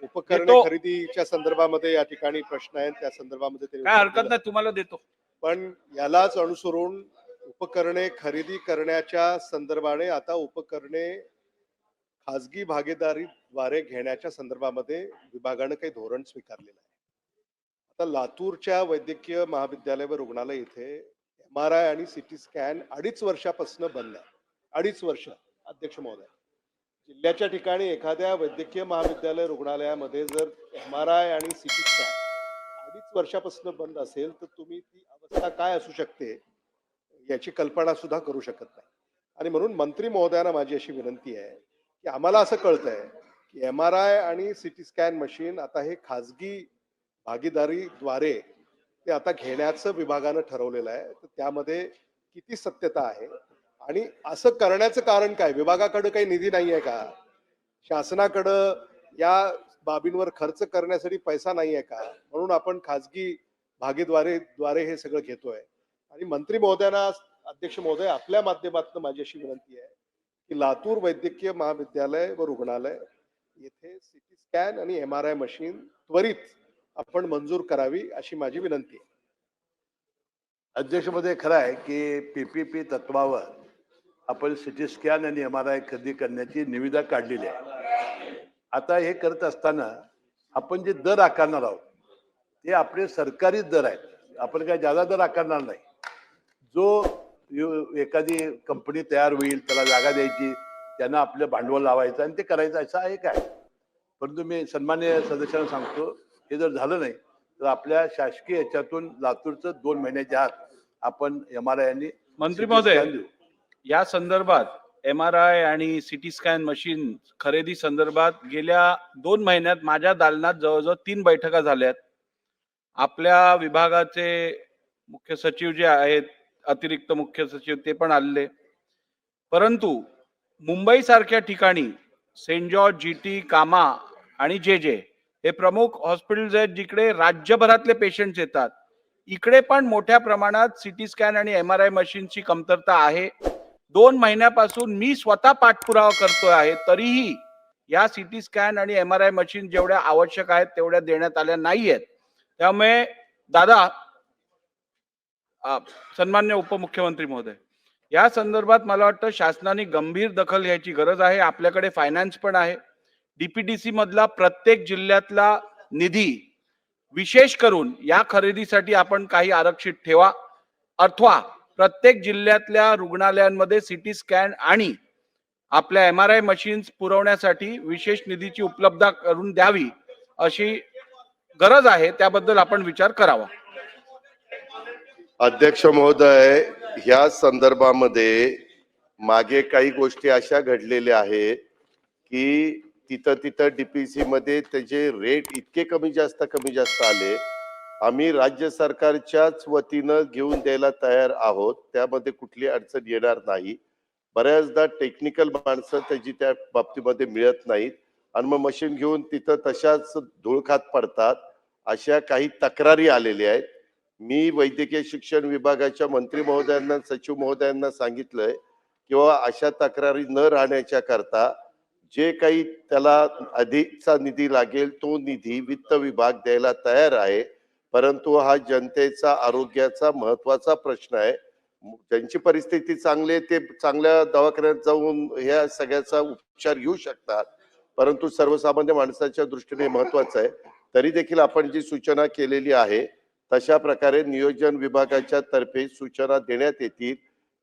उपकरणे खरेदीच्या संदर्भामध्ये या ठिकाणी प्रश्न आहेत, त्या संदर्भामध्ये काय हरकत नाही, तुम्हाला देतो. पण यालाच अनुसरून उपकरणे खरेदी करण्याच्या संदर्भाने आता उपकरणे खाजगी भागीदारीद्वारे घेण्याच्या संदर्भामध्ये विभागानं काही धोरण स्वीकारलेलं आहे. आता लातूरच्या वैद्यकीय महाविद्यालय व रुग्णालय इथे MRI आणि CT स्कॅन 2.5 वर्षापासून बंद आहे. 2.5 वर्ष अध्यक्ष महोदय. जिल्ह्याच्या ठिकाणी एखाद्या वैद्यकीय महाविद्यालय रुग्णालयामध्ये जर MRI आणि CT स्कॅन 2.5 वर्षापासून बंद असेल तर तुम्ही ती अवस्था काय असू शकते याची कल्पना सुद्धा करू शकत नाही. आणि म्हणून मंत्री महोदयांना माझी अशी विनंती आहे की आम्हाला असं कळतंय की MRI आणि CT स्कॅन मशीन आता हे खाजगी भागीदारीद्वारे ते आता घेण्याचं विभागानं ठरवलेलं आहे. तर त्यामध्ये किती सत्यता आहे आणि असं करण्याचं कारण काय? विभागाकडे काही निधी नाही आहे का? शासनाकडं या बाबींवर खर्च करण्यासाठी पैसा नाही आहे का? म्हणून आपण खाजगी भागीदारीद्वारे हे सगळं घेतोय. आणि मंत्री महोदयांना, अध्यक्ष महोदय, आपल्या माध्यमातून माझी अशी विनंती आहे की लातूर वैद्यकीय महाविद्यालय व रुग्णालय येथे CT स्कॅन आणि MRI मशीन त्वरित आपण मंजूर करावी अशी माझी विनंती आहे. अध्यक्ष महोदय, खरं आहे की PPP तत्वावर आपण CT स्कॅन आणि MRI खरेदी करण्याची निविदा काढलेली आहे. आता हे करत असताना आपण जे दर आकारणार आहोत ते आपले सरकारी दर आहेत. आपण काय जादा दर आकारणार नाही. जो एखादी कंपनी तयार होईल त्याला जागा द्यायची, त्यांना आपलं भांडवल लावायचं आणि ते करायचं, असं एक आहे. परंतु मी सन्मान्य सदस्यांना सांगतो, हे जर झालं नाही तर आपल्या शासकीय याच्यातून लातूरचं 2 महिन्याच्या आत आपण MRI आणि मंत्री महोदय, या संदर्भात MRI आणि CT स्कॅन मशीन खरेदी संदर्भात गेल्या 2 महिन्यात माझ्या दालनात जवळजवळ 3 बैठका झाल्यात. आपल्या विभागाचे मुख्य सचिव जे आहेत, अतिरिक्त मुख्य सचिव, ते पण आलेले. परंतु मुंबई सारख्या ठिकाणी सेंट जॉर्ज, GT, कामा आणि JJ हे प्रमुख हॉस्पिटल्स आहेत जिकडे राज्यभरातले पेशंट्स येतात. इकडे पण मोठ्या प्रमाणात CT स्कॅन आणि MRI मशीनची कमतरता आहे. 2 महिन्यापासून मी स्वतः पाठपुरावा करतोय आहे, तरीही या CT स्कॅन आणि MRI मशीन जेवढ्या आवश्यक आहेत तेवढ्या देण्यात आल्या नाहीयेत. त्यामुळे दादा, सन्मान्य उपमुख्यमंत्री महोदय, या संदर्भात मला वाटतं शासनाने गंभीर दखल घ्यायची गरज आहे. आपल्याकडे फायनान्स पण आहे. DPDC मधला प्रत्येक जिल्ह्यातला निधी विशेष करून या खरेदीसाठी आपण काही आरक्षित ठेवा, अथवा प्रत्येक जिल्ह्यातल्या रुग्णालयांमध्ये CT स्कॅन आणि आपल्या MRI मशीन्स पुरवण्यासाठी विशेष निधीची उपलब्धता करून द्यावी अशी गरज आहे. त्याबद्दल आपण विचार करावा. अध्यक्ष महोदय, ह्या संदर्भामध्ये मागे काही गोष्टी अशा घडलेल्या आहेत की तिथं DPC मध्ये त्याचे रेट इतके कमी जास्त आले. आम्ही राज्य सरकारच्याच वतीनं घेऊन द्यायला तयार आहोत, त्यामध्ये कुठली अडचण येणार नाही. बऱ्याचदा टेक्निकल माणसं त्याची त्या बाबतीमध्ये मिळत नाहीत आणि मग मशीन घेऊन तिथं तशाच धूळखात पडतात. अशा काही तक्रारी आलेल्या आहेत. मी वैद्यकीय शिक्षण विभागाच्या मंत्री महोदयांना, सचिव महोदयांना सांगितलंय किंवा अशा तक्रारी न राहण्याच्या करता जे काही त्याला अधिकचा निधी लागेल तो निधी वित्त विभाग द्यायला तयार आहे. परंतु हा जनतेचा आरोग्याचा महत्वाचा प्रश्न आहे. ज्यांची परिस्थिती चांगली आहे ते चांगल्या दवाखान्यात जाऊन ह्या सगळ्याचा उपचार घेऊ शकतात, परंतु सर्वसामान्य माणसाच्या दृष्टीने महत्वाचं आहे. तरी देखील आपण जी सूचना केलेली आहे तशा प्रकारे नियोजन विभागाच्या तर्फे सूचना देण्यात येतील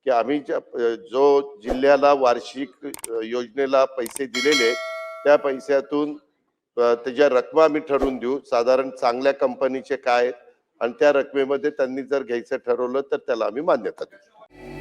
की आम्ही जो जिल्ह्याला वार्षिक योजनेला पैसे दिलेले त्या पैशातून त्याच्या रकमा आम्ही ठरवून देऊ, साधारण चांगल्या कंपनीचे काय, आणि त्या रकमेमध्ये त्यांनी जर घ्यायचं ठरवलं तर त्याला आम्ही मान्यता देऊ.